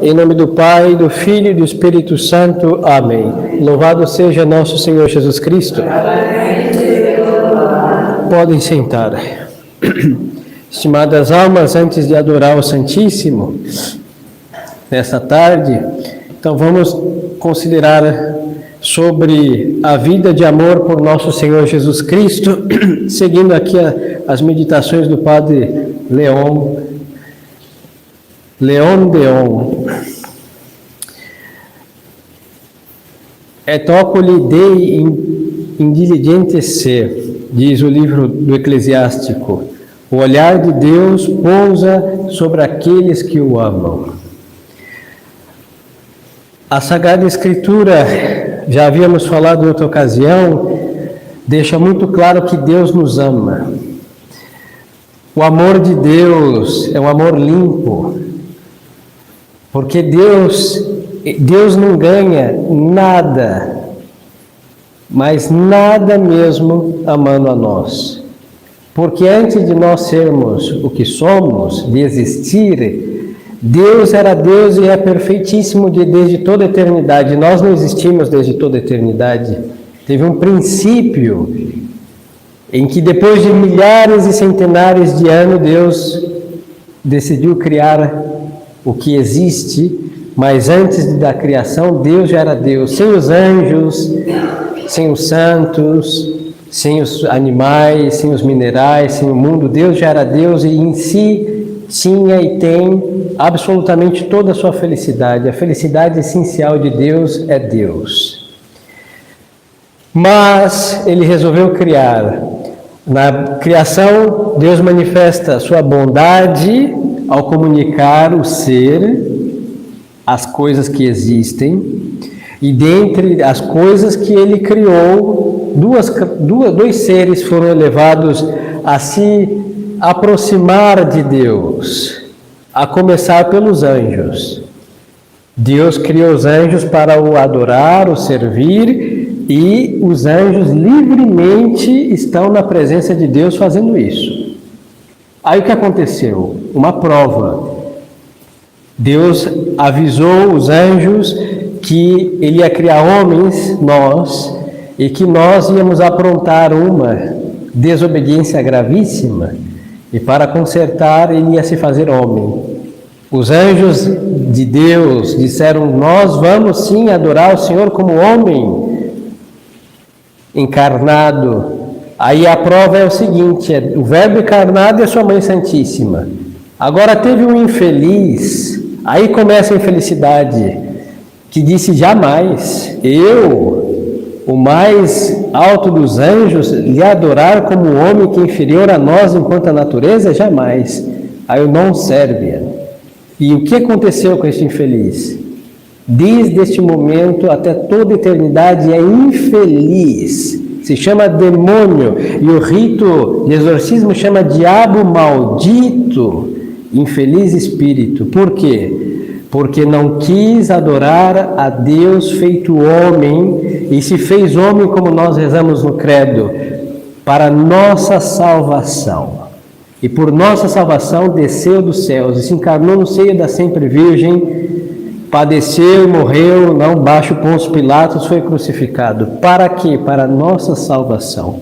Em nome do Pai, do Filho e do Espírito Santo. Amém. Louvado seja nosso Senhor Jesus Cristo. Podem sentar. Estimadas almas, antes de adorar o Santíssimo, nesta tarde, então vamos considerar sobre a vida de amor por nosso Senhor Jesus Cristo, seguindo aqui as meditações do Padre Leon Deon. Et oculi Dei indiligentes se, diz o livro do Eclesiástico. O olhar de Deus pousa sobre aqueles que o amam. A Sagrada Escritura, já havíamos falado em outra ocasião, deixa muito claro que Deus nos ama. O amor de Deus é um amor limpo, porque Deus não ganha nada, mas nada mesmo amando a nós. Porque antes de nós sermos o que somos, de existir, Deus era Deus e é perfeitíssimo desde toda a eternidade. Nós não existimos desde toda a eternidade. Teve um princípio em que depois de milhares e centenares de anos, Deus decidiu criar o que existe, mas antes da criação, Deus já era Deus, sem os anjos, sem os santos, sem os animais, sem os minerais, sem o mundo. Deus já era Deus e em si tinha e tem absolutamente toda a sua felicidade. A felicidade essencial de Deus é Deus. Mas Ele resolveu criar. Na criação, Deus manifesta a sua bondade ao comunicar o ser, as coisas que existem, e dentre as coisas que Ele criou, dois seres foram elevados a se aproximar de Deus, a começar pelos anjos. Deus criou os anjos para o adorar, o servir, e os anjos livremente estão na presença de Deus fazendo isso. Aí o que aconteceu? Uma prova. Deus avisou os anjos que Ele ia criar homens, nós, e que nós íamos aprontar uma desobediência gravíssima, e para consertar Ele ia se fazer homem. Os anjos de Deus disseram: nós vamos sim adorar o Senhor como homem encarnado. Aí a prova é o seguinte: o Verbo encarnado é sua Mãe Santíssima. Agora teve um infeliz, aí começa a infelicidade, que disse: jamais, eu, o mais alto dos anjos, lhe adorar como homem que é inferior a nós enquanto a natureza? Jamais. Aí o non servia. E o que aconteceu com esse infeliz? Desde este momento até toda a eternidade é infeliz. Se chama demônio. E o rito de exorcismo chama diabo maldito, infeliz espírito. Por quê? Porque não quis adorar a Deus feito homem e se fez homem, como nós rezamos no credo, para nossa salvação. E por nossa salvação desceu dos céus e se encarnou no seio da sempre Virgem, padeceu e morreu, não baixo Pôncio Pilatos, foi crucificado. Para quê? Para nossa salvação.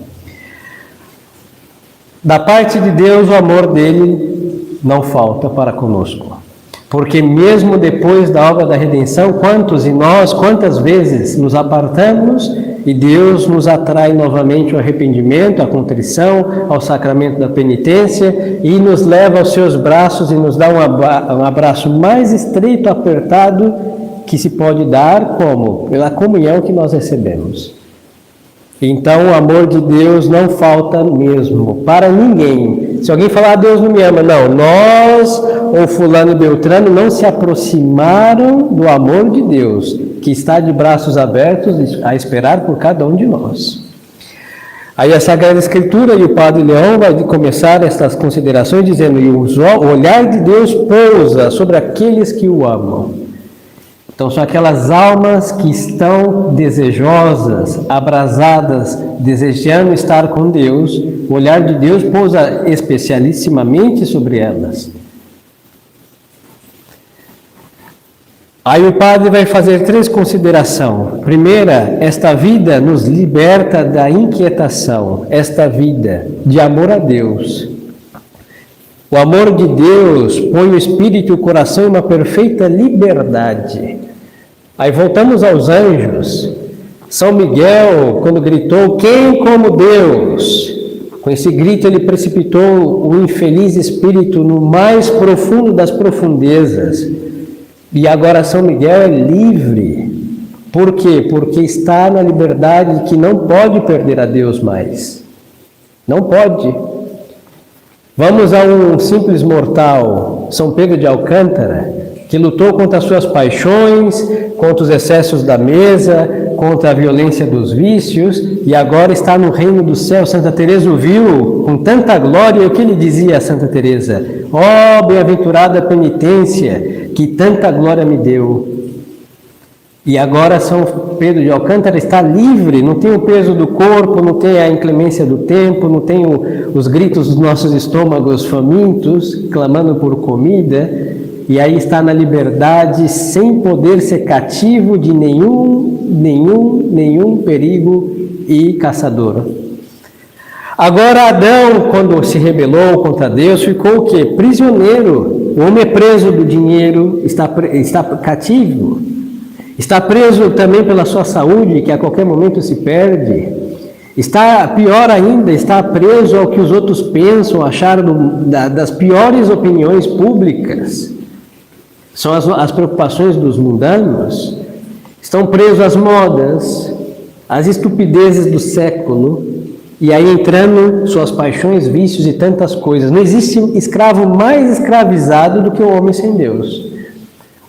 Da parte de Deus, o amor dele não falta para conosco. Porque mesmo depois da obra da redenção, quantas vezes nos apartamos e Deus nos atrai novamente ao arrependimento, à contrição, ao sacramento da penitência e nos leva aos seus braços e nos dá um abraço mais estreito, apertado, que se pode dar como? Pela comunhão que nós recebemos. Então o amor de Deus não falta mesmo, para ninguém. Se alguém falar: Deus não me ama, não, nós ou fulano e beltrano não se aproximaram do amor de Deus, que está de braços abertos a esperar por cada um de nós. Aí a Sagrada Escritura e o Padre Leão vai começar estas considerações dizendo: e o olhar de Deus pousa sobre aqueles que o amam. Então são aquelas almas que estão desejosas, abrasadas, desejando estar com Deus. O olhar de Deus pousa especialissimamente sobre elas. Aí o padre vai fazer 3 considerações. Primeira, esta vida nos liberta da inquietação, esta vida de amor a Deus. O amor de Deus põe o espírito e o coração em uma perfeita liberdade. Aí voltamos aos anjos. São Miguel, quando gritou, quem como Deus? Com esse grito ele precipitou o infeliz espírito no mais profundo das profundezas. E agora São Miguel é livre. Por quê? Porque está na liberdade que não pode perder a Deus mais. Não pode. Vamos a um simples mortal, São Pedro de Alcântara, que lutou contra as suas paixões, contra os excessos da mesa, contra a violência dos vícios, e agora está no reino do céu. Santa Teresa o viu com tanta glória, e o que lhe dizia a Santa Teresa? Ó, bem-aventurada penitência, que tanta glória me deu. E agora São Pedro de Alcântara está livre, não tem o peso do corpo, não tem a inclemência do tempo, não tem os gritos dos nossos estômagos famintos, clamando por comida, e aí está na liberdade, sem poder ser cativo de nenhum perigo e caçador. Agora Adão, quando se rebelou contra Deus, ficou o quê? Prisioneiro. O homem é preso do dinheiro, está cativo. Está preso também pela sua saúde, que a qualquer momento se perde. Está, pior ainda, está preso ao que os outros pensam, acharam das piores opiniões públicas. São as preocupações dos mundanos. Estão presos às modas, às estupidezes do século, e aí entrando suas paixões, vícios e tantas coisas. Não existe escravo mais escravizado do que o homem sem Deus.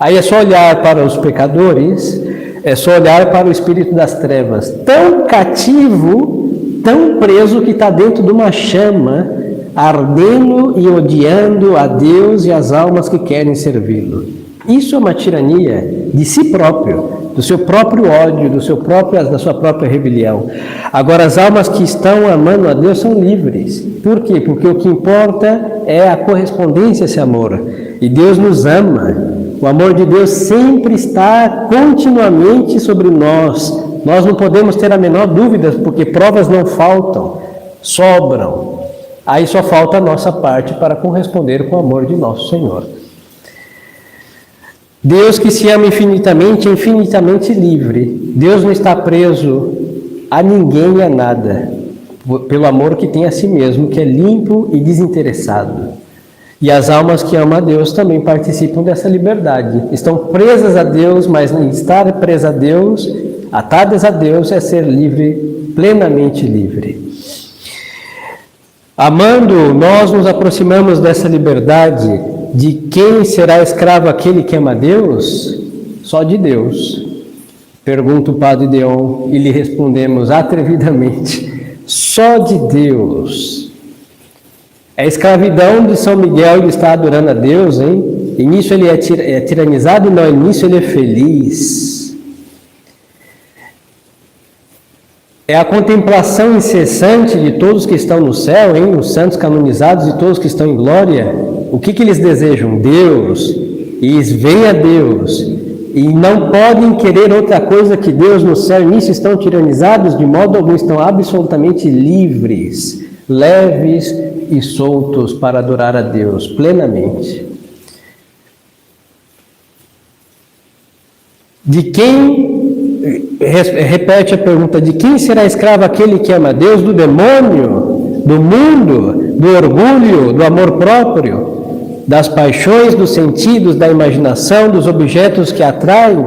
Aí é só olhar para os pecadores, é só olhar para o espírito das trevas, tão cativo, tão preso que está dentro de uma chama, ardendo e odiando a Deus e as almas que querem servi-lo. Isso é uma tirania de si próprio, do seu próprio ódio, da sua própria rebelião. Agora, as almas que estão amando a Deus são livres. Por quê? Porque o que importa é a correspondência a esse amor. E Deus nos ama. O amor de Deus sempre está continuamente sobre nós. Nós não podemos ter a menor dúvida, porque provas não faltam, sobram. Aí só falta a nossa parte para corresponder com o amor de nosso Senhor. Deus que se ama infinitamente, é infinitamente livre. Deus não está preso a ninguém e a nada, pelo amor que tem a si mesmo, que é limpo e desinteressado. E as almas que amam a Deus também participam dessa liberdade. Estão presas a Deus, mas estar presa a Deus, atadas a Deus, é ser livre, plenamente livre. Amando, nós nos aproximamos dessa liberdade. De quem será escravo aquele que ama a Deus? Só de Deus. Pergunta o Padre Deon e lhe respondemos atrevidamente: só de Deus. É a escravidão de São Miguel, ele está adorando a Deus, hein? E nisso ele é tiranizado? Não, nisso ele é feliz. É a contemplação incessante de todos que estão no céu, hein? Os santos canonizados e todos que estão em glória. O que eles desejam? Deus. E eles veem a Deus. E não podem querer outra coisa que Deus no céu. E nisso estão tiranizados, de modo algum, estão absolutamente livres, leves e soltos para adorar a Deus plenamente. De quem, repete a pergunta, de quem será escravo aquele que ama a Deus? Do demônio, do mundo, do orgulho, do amor próprio, das paixões, dos sentidos, da imaginação, dos objetos que atraem?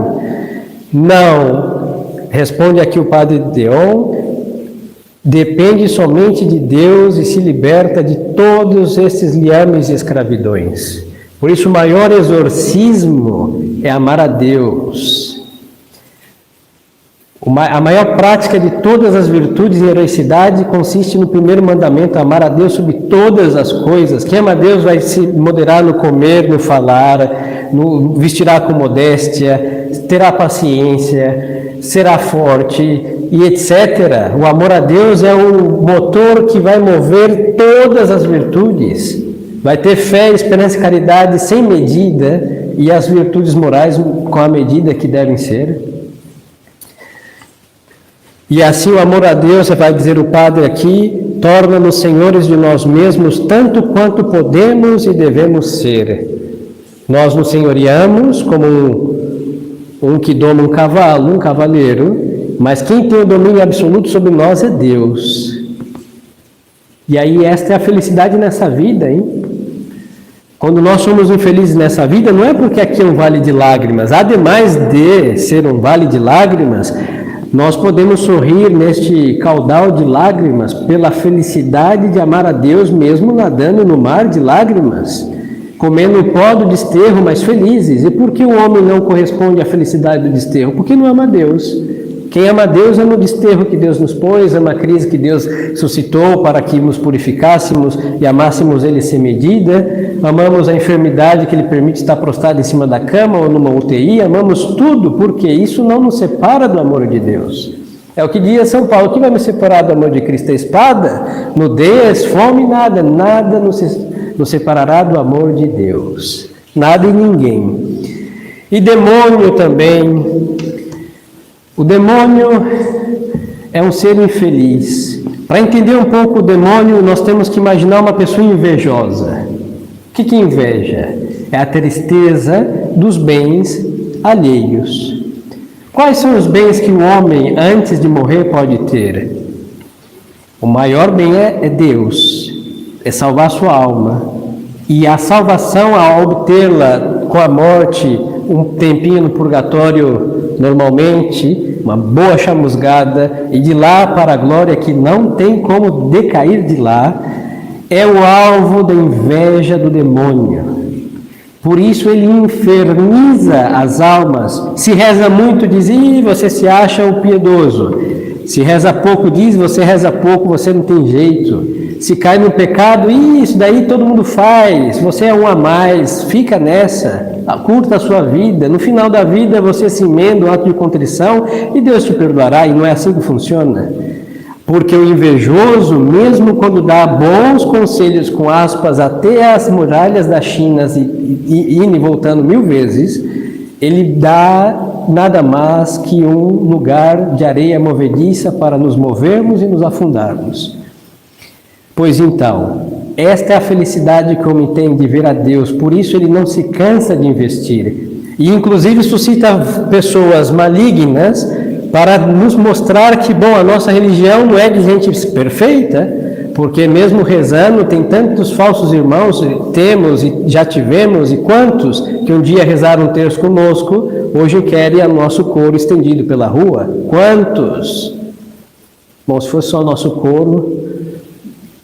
Não. Responde aqui o Padre Deon. Depende somente de Deus e se liberta de todos esses liames e escravidões. Por isso, o maior exorcismo é amar a Deus. A maior prática de todas as virtudes e heroicidade consiste no primeiro mandamento: amar a Deus sobre todas as coisas. Quem ama a Deus vai se moderar no comer, no falar, vestirá com modéstia, terá paciência, será forte, e etc. O amor a Deus é o motor que vai mover todas as virtudes. vai ter fé, esperança e caridade sem medida e as virtudes morais com a medida que devem ser. E assim o amor a Deus, vai dizer o padre aqui, torna-nos senhores de nós mesmos, tanto quanto podemos e devemos ser. Nós nos senhoreamos como um que doma um cavalo, um cavaleiro, mas quem tem o domínio absoluto sobre nós é Deus. E aí esta é a felicidade nessa vida, hein? Quando nós somos infelizes nessa vida, não é porque aqui é um vale de lágrimas. Ademais de ser um vale de lágrimas, nós podemos sorrir neste caudal de lágrimas pela felicidade de amar a Deus mesmo nadando no mar de lágrimas, comendo o pó do desterro, mas felizes. E por que o homem não corresponde à felicidade do desterro? Porque não ama a Deus. Quem ama a Deus ama o desterro que Deus nos pôs, ama a crise que Deus suscitou para que nos purificássemos e amássemos Ele sem medida, amamos a enfermidade que Ele permite estar prostrado em cima da cama ou numa UTI, amamos tudo, porque isso não nos separa do amor de Deus. É o que diz São Paulo: o que vai me separar do amor de Cristo? A espada, nudez, fome, nada nos separará do amor de Deus. Nada e ninguém. E demônio também. O demônio é um ser infeliz. Para entender um pouco o demônio, nós temos que imaginar uma pessoa invejosa. O que é inveja? É a tristeza dos bens alheios. Quais são os bens que o homem, antes de morrer, pode ter? O maior bem é Deus, é salvar sua alma. E a salvação, ao obtê-la com a morte, um tempinho no purgatório, normalmente, uma boa chamusgada, e de lá para a glória que não tem como decair de lá, é o alvo da inveja do demônio. Por isso ele inferniza as almas. Se reza muito, diz: ih, você se acha o piedoso. Se reza pouco, diz: você reza pouco, você não tem jeito. Se cai no pecado, isso daí todo mundo faz, você é um a mais, fica nessa, curta a sua vida. No final da vida você se emenda um ato de contrição e Deus te perdoará. E não é assim que funciona. Porque o invejoso, mesmo quando dá bons conselhos, com aspas, até as muralhas da China e indo e voltando 1000 vezes, ele dá nada mais que um lugar de areia movediça para nos movermos e nos afundarmos. Pois então, esta é a felicidade que o homem tem de ver a Deus, por isso ele não se cansa de investir. E inclusive suscita pessoas malignas para nos mostrar que, bom, a nossa religião não é de gente perfeita, porque mesmo rezando tem tantos falsos irmãos, temos e já tivemos, e quantos que um dia rezaram um terço conosco, hoje querem o nosso coro estendido pela rua? Quantos? Bom, se fosse só o nosso coro,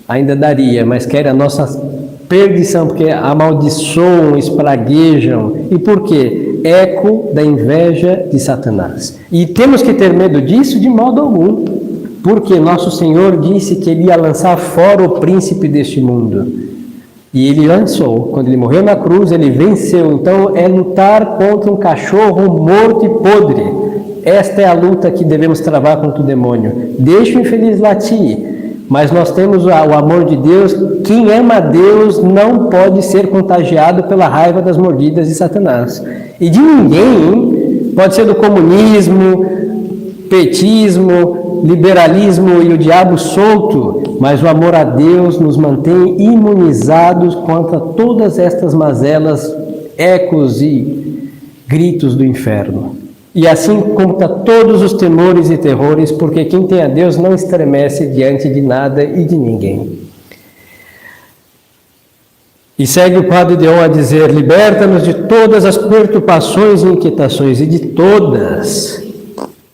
ainda daria, mas querem a nossa perdição, porque amaldiçoam, espraguejam. E por quê? Eco da inveja de Satanás. E temos que ter medo disso de modo algum, porque nosso Senhor disse que Ele ia lançar fora o príncipe deste mundo. E Ele lançou. Quando Ele morreu na cruz, Ele venceu. Então é lutar contra um cachorro morto e podre. Esta é a luta que devemos travar contra o demônio. Deixa o infeliz latir. Mas nós temos o amor de Deus. Quem ama a Deus não pode ser contagiado pela raiva das mordidas de Satanás. E de ninguém, pode ser do comunismo, petismo, liberalismo e o diabo solto, mas o amor a Deus nos mantém imunizados contra todas estas mazelas, ecos e gritos do inferno. E assim contra todos os temores e terrores, porque quem tem a Deus não estremece diante de nada e de ninguém. E segue o Padre Deon a dizer: liberta-nos de todas as perturbações e inquietações, e de todas.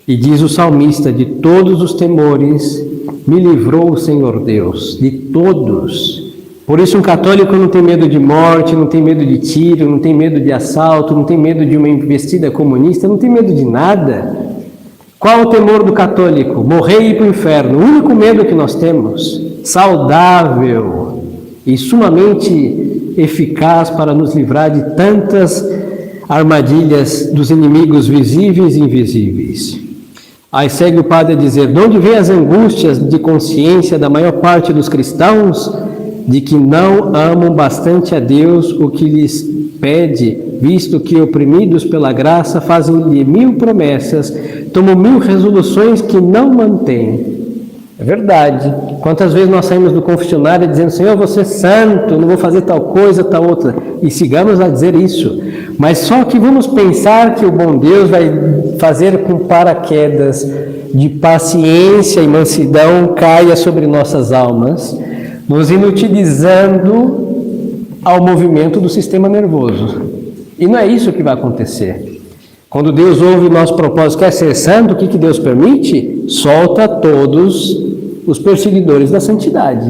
E diz o salmista: de todos os temores me livrou o Senhor Deus, de todos. Por isso um católico não tem medo de morte, não tem medo de tiro, não tem medo de assalto, não tem medo de uma investida comunista, não tem medo de nada. Qual o temor do católico? Morrer e ir para o inferno. O único medo que nós temos, saudável e sumamente eficaz para nos livrar de tantas armadilhas dos inimigos visíveis e invisíveis. Aí segue o padre a dizer: de onde vêm as angústias de consciência da maior parte dos cristãos? de que não amam bastante a Deus o que lhes pede, visto que, oprimidos pela graça, fazem-lhe 1000 promessas, tomam 1000 resoluções que não mantêm. É verdade. Quantas vezes nós saímos do confessionário dizendo: Senhor, eu vou ser santo, não vou fazer tal coisa, tal outra, e sigamos a dizer isso. Mas só que vamos pensar que o bom Deus vai fazer com paraquedas de paciência e mansidão caia sobre nossas almas, nos inutilizando ao movimento do sistema nervoso. E não é isso que vai acontecer. Quando Deus ouve o nosso propósito, quer ser santo, o que Deus permite? Solta todos os perseguidores da santidade,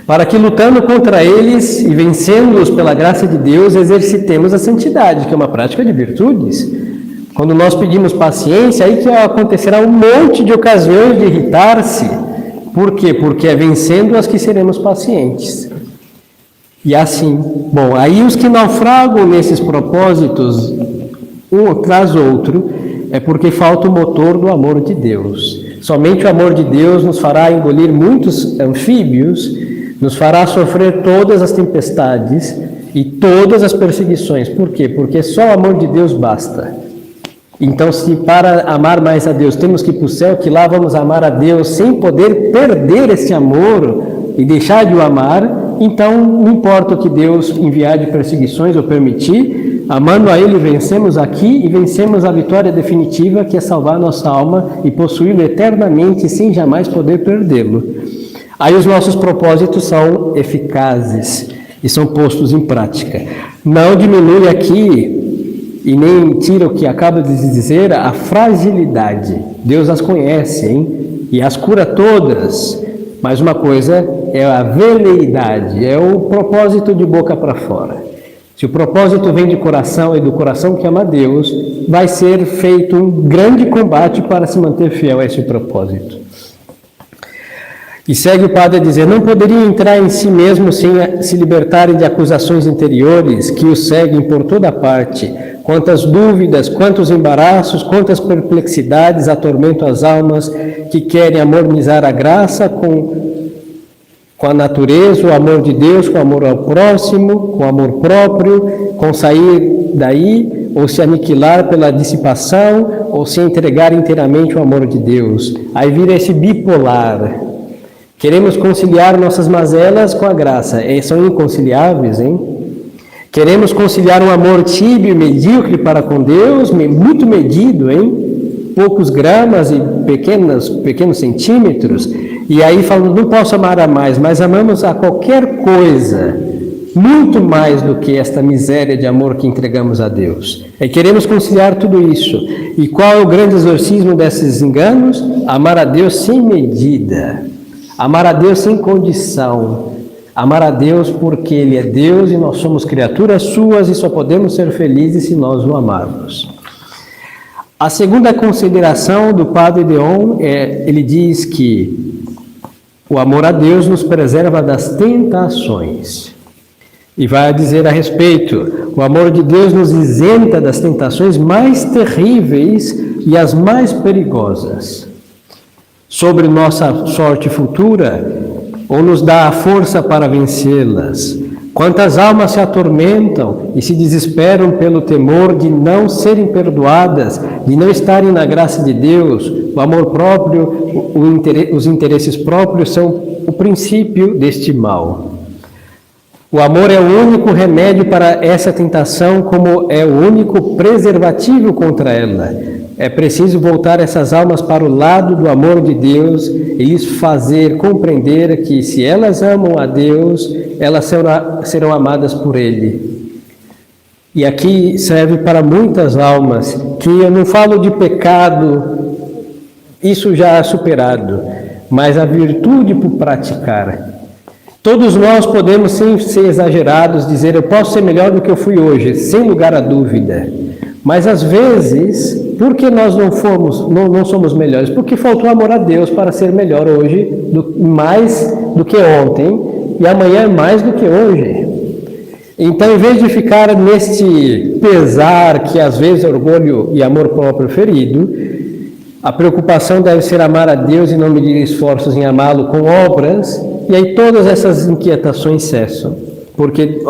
para que, lutando contra eles e vencendo-os pela graça de Deus, exercitemos a santidade, que é uma prática de virtudes. Quando nós pedimos paciência, aí que acontecerá um monte de ocasiões de irritar-se. Por quê? Porque é vencendo as que seremos pacientes. E assim, bom, aí os que naufragam nesses propósitos, um atrás do outro, é porque falta o motor do amor de Deus. Somente o amor de Deus nos fará engolir muitos anfíbios, nos fará sofrer todas as tempestades e todas as perseguições. Por quê? Porque só o amor de Deus basta. Então, se para amar mais a Deus temos que ir para o céu, que lá vamos amar a Deus sem poder perder esse amor e deixar de o amar, então não importa o que Deus enviar de perseguições ou permitir, amando a Ele, vencemos aqui e vencemos a vitória definitiva, que é salvar nossa alma e possuí-lo eternamente sem jamais poder perdê-lo. Aí os nossos propósitos são eficazes e são postos em prática. Não diminui aqui e nem tira o que acaba de dizer, a fragilidade. Deus as conhece, hein? E as cura todas. Mas uma coisa é a veleidade, é o propósito de boca para fora. Se o propósito vem de coração e do coração que ama a Deus, vai ser feito um grande combate para se manter fiel a esse propósito. E segue o padre a dizer: não poderiam entrar em si mesmo sem se libertarem de acusações interiores que os seguem por toda parte. Quantas dúvidas, quantos embaraços, quantas perplexidades atormentam as almas que querem harmonizar a graça com a natureza, o amor de Deus, com o amor ao próximo, com o amor próprio, com sair daí, ou se aniquilar pela dissipação, ou se entregar inteiramente ao amor de Deus. Aí vira esse bipolar. Queremos conciliar nossas mazelas com a graça. São inconciliáveis, hein? Queremos conciliar um amor tíbio e medíocre para com Deus, muito medido, hein? Poucos gramas e pequenos centímetros. E aí falamos: não posso amar a mais, mas amamos a qualquer coisa, muito mais do que esta miséria de amor que entregamos a Deus. E queremos conciliar tudo isso. E qual é o grande exorcismo desses enganos? Amar a Deus sem medida. Amar a Deus sem condição. Amar a Deus porque Ele é Deus e nós somos criaturas suas e só podemos ser felizes se nós o amarmos. A segunda consideração do Padre Deon ele diz que o amor a Deus nos preserva das tentações. E vai dizer a respeito: o amor de Deus nos isenta das tentações mais terríveis e as mais perigosas sobre nossa sorte futura, ou nos dá a força para vencê-las. Quantas almas se atormentam e se desesperam pelo temor de não serem perdoadas, de não estarem na graça de Deus. O amor próprio, os interesses próprios são o princípio deste mal. O amor é o único remédio para essa tentação, como é o único preservativo contra ela. É preciso voltar essas almas para o lado do amor de Deus e lhes fazer compreender que, se elas amam a Deus, elas serão amadas por Ele. E aqui serve para muitas almas, que eu não falo de pecado, isso já é superado, mas a virtude por praticar. Todos nós podemos, sem ser exagerados, dizer: eu posso ser melhor do que eu fui hoje, sem lugar a dúvida. Mas às vezes, por que nós não somos melhores? Porque faltou amor a Deus para ser melhor hoje, mais do que ontem, e amanhã mais do que hoje. Então, em vez de ficar neste pesar que às vezes é orgulho e amor próprio ferido, a preocupação deve ser amar a Deus e não medir esforços em amá-lo com obras, e aí todas essas inquietações cessam, porque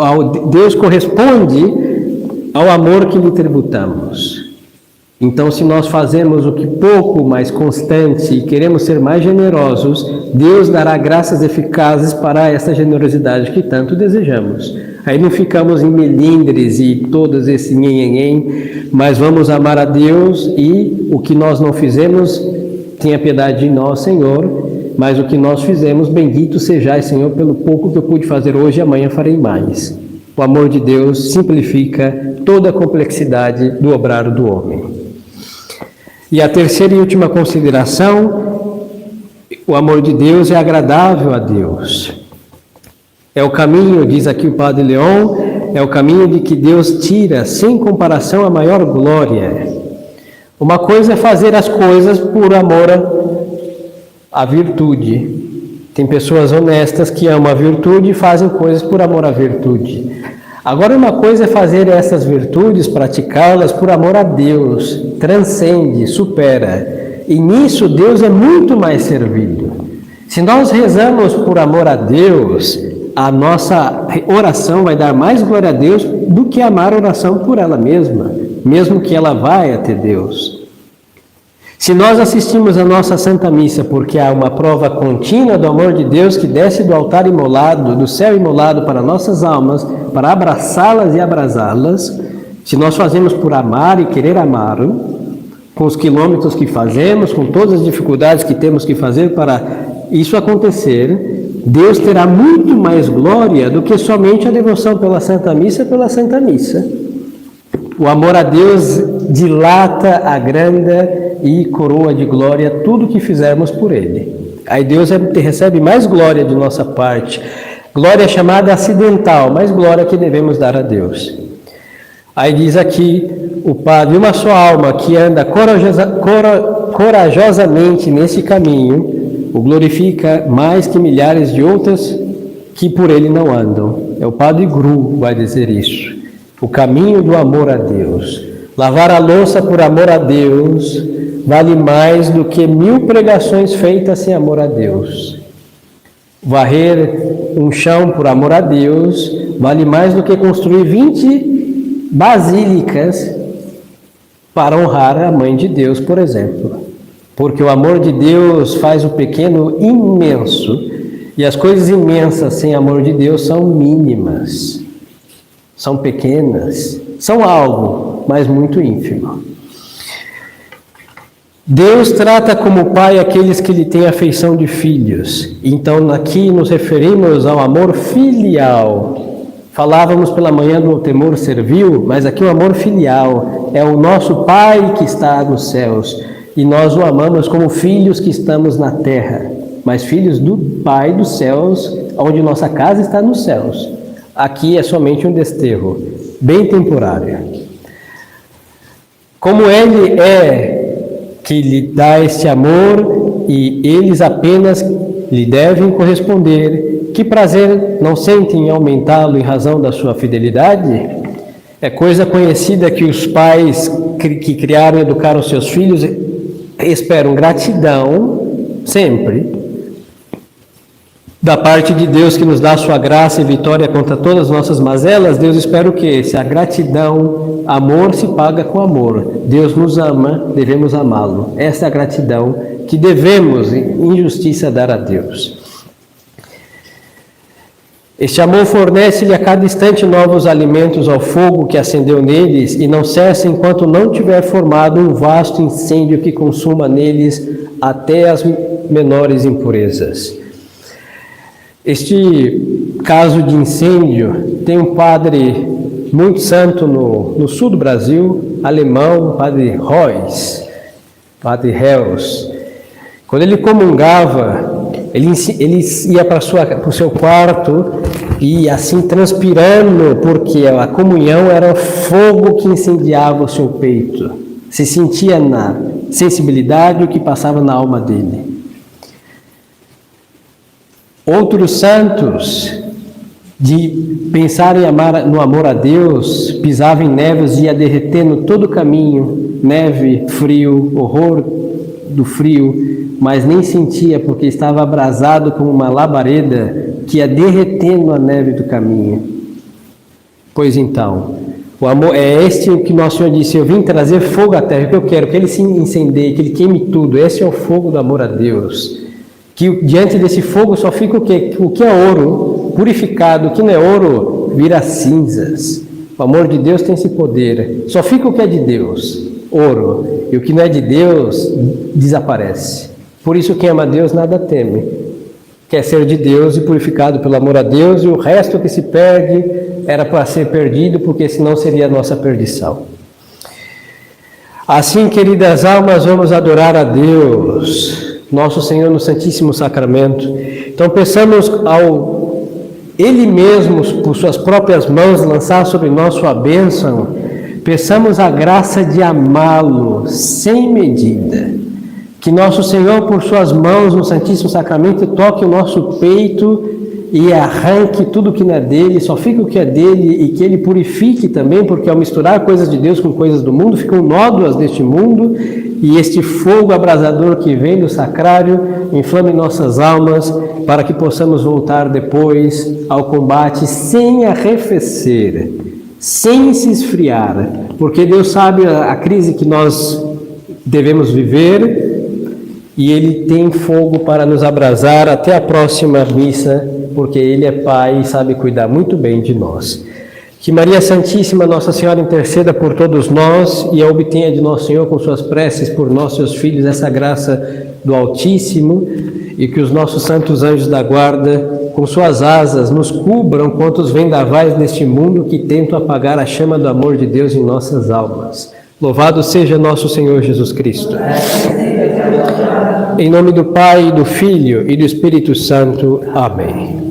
Deus corresponde ao amor que lhe tributamos. Então, se nós fazemos o que pouco mais constante e queremos ser mais generosos, Deus dará graças eficazes para essa generosidade que tanto desejamos. Aí não ficamos em melindres e todos esse nhenhenhen, mas vamos amar a Deus e o que nós não fizemos, tenha piedade de nós, Senhor, mas o que nós fizemos, bendito sejais, Senhor, pelo pouco que eu pude fazer hoje e amanhã farei mais. O amor de Deus simplifica toda a complexidade do obrar do homem. E a terceira e última consideração, o amor de Deus é agradável a Deus. É o caminho, diz aqui o Padre Leon, é o caminho de que Deus tira, sem comparação, a maior glória. Uma coisa é fazer as coisas por amor à virtude. Tem pessoas honestas que amam a virtude e fazem coisas por amor à virtude. Agora, uma coisa é fazer essas virtudes, praticá-las por amor a Deus, transcende, supera. E nisso Deus é muito mais servido. Se nós rezamos por amor a Deus, a nossa oração vai dar mais glória a Deus do que amar a oração por ela mesma, mesmo que ela vá até Deus. Se nós assistimos a nossa Santa Missa porque há uma prova contínua do amor de Deus que desce do altar imolado, do céu imolado para nossas almas, para abraçá-las e abrasá-las, se nós fazemos por amar e querer amá-lo, com os quilômetros que fazemos, com todas as dificuldades que temos que fazer para isso acontecer, Deus terá muito mais glória do que somente a devoção pela Santa Missa. O amor a Deus dilata, agranda e coroa de glória tudo que fizermos por Ele. Aí Deus recebe mais glória de nossa parte. Glória chamada acidental, mas glória que devemos dar a Deus. Aí diz aqui o Padre, uma só alma que anda corajosamente nesse caminho, o glorifica mais que milhares de outras que por ele não andam. É o Padre Gru vai dizer isso. O caminho do amor a Deus. Lavar a louça por amor a Deus vale mais do que 1000 pregações feitas sem amor a Deus. Varrer um chão por amor a Deus vale mais do que construir 20 basílicas para honrar a Mãe de Deus, por exemplo. Porque o amor de Deus faz o pequeno imenso, e as coisas imensas sem amor de Deus são mínimas. São pequenas, são algo, mas muito ínfimo. Deus trata como pai aqueles que lhe têm afeição de filhos. Então, aqui nos referimos ao amor filial. Falávamos pela manhã do temor servil, mas aqui o amor filial é o nosso Pai que está nos céus. E nós o amamos como filhos que estamos na terra, mas filhos do Pai dos céus, onde nossa casa está nos céus. Aqui é somente um desterro, bem temporário. Como Ele é que lhe dá este amor e eles apenas lhe devem corresponder, que prazer não sentem em aumentá-lo em razão da sua fidelidade? É coisa conhecida que os pais que criaram e educaram seus filhos esperam gratidão sempre da parte de Deus, que nos dá a sua graça e vitória contra todas as nossas mazelas. Deus espera o quê? Se a gratidão, amor se paga com amor. Deus nos ama, devemos amá-lo. Essa é a gratidão que devemos, em justiça, dar a Deus. Este amor fornece-lhe a cada instante novos alimentos ao fogo que acendeu neles e não cessa enquanto não tiver formado um vasto incêndio que consuma neles até as menores impurezas. Este caso de incêndio tem um padre muito santo no sul do Brasil, alemão, padre Reuss, padre Reuss. Quando ele comungava, ele ia para o seu quarto e assim transpirando, porque a comunhão era fogo que incendiava o seu peito. Se sentia na sensibilidade o que passava na alma dele. Outros santos, de pensar em amar no amor a Deus, pisavam em neves e ia derretendo todo o caminho, neve, frio, horror do frio, mas nem sentia porque estava abrasado como uma labareda que ia derretendo a neve do caminho. Pois então, o amor é este o que nosso Senhor disse: eu vim trazer fogo à terra, que eu quero que ele se incendeie, que ele queime tudo. Esse é o fogo do amor a Deus. Que diante desse fogo só fica o que é ouro purificado, o que não é ouro vira cinzas. O amor de Deus tem esse poder. Só fica o que é de Deus, ouro, e o que não é de Deus desaparece. Por isso quem ama a Deus nada teme. Quer ser de Deus e purificado pelo amor a Deus, e o resto que se perde era para ser perdido, porque senão seria a nossa perdição. Assim, queridas almas, vamos adorar a Deus, nosso Senhor, no Santíssimo Sacramento. Então peçamos ao Ele mesmo, por suas próprias mãos, lançar sobre nós sua bênção. Peçamos a graça de amá-lo sem medida. Que nosso Senhor, por suas mãos, no Santíssimo Sacramento, toque o nosso peito e arranque tudo que não é dele, só fique o que é dele, e que ele purifique também, porque ao misturar coisas de Deus com coisas do mundo, ficam nódoas deste mundo, e este fogo abrasador que vem do sacrário inflame nossas almas, para que possamos voltar depois ao combate sem arrefecer, sem se esfriar, porque Deus sabe a crise que nós devemos viver, e Ele tem fogo para nos abrasar até a próxima missa, porque Ele é Pai e sabe cuidar muito bem de nós. Que Maria Santíssima, Nossa Senhora, interceda por todos nós e obtenha de Nosso Senhor, com suas preces por nós, seus filhos, essa graça do Altíssimo, e que os nossos santos anjos da guarda, com suas asas, nos cubram contra os vendavais deste mundo que tentam apagar a chama do amor de Deus em nossas almas. Louvado seja nosso Senhor Jesus Cristo. Em nome do Pai, do Filho e do Espírito Santo. Amém.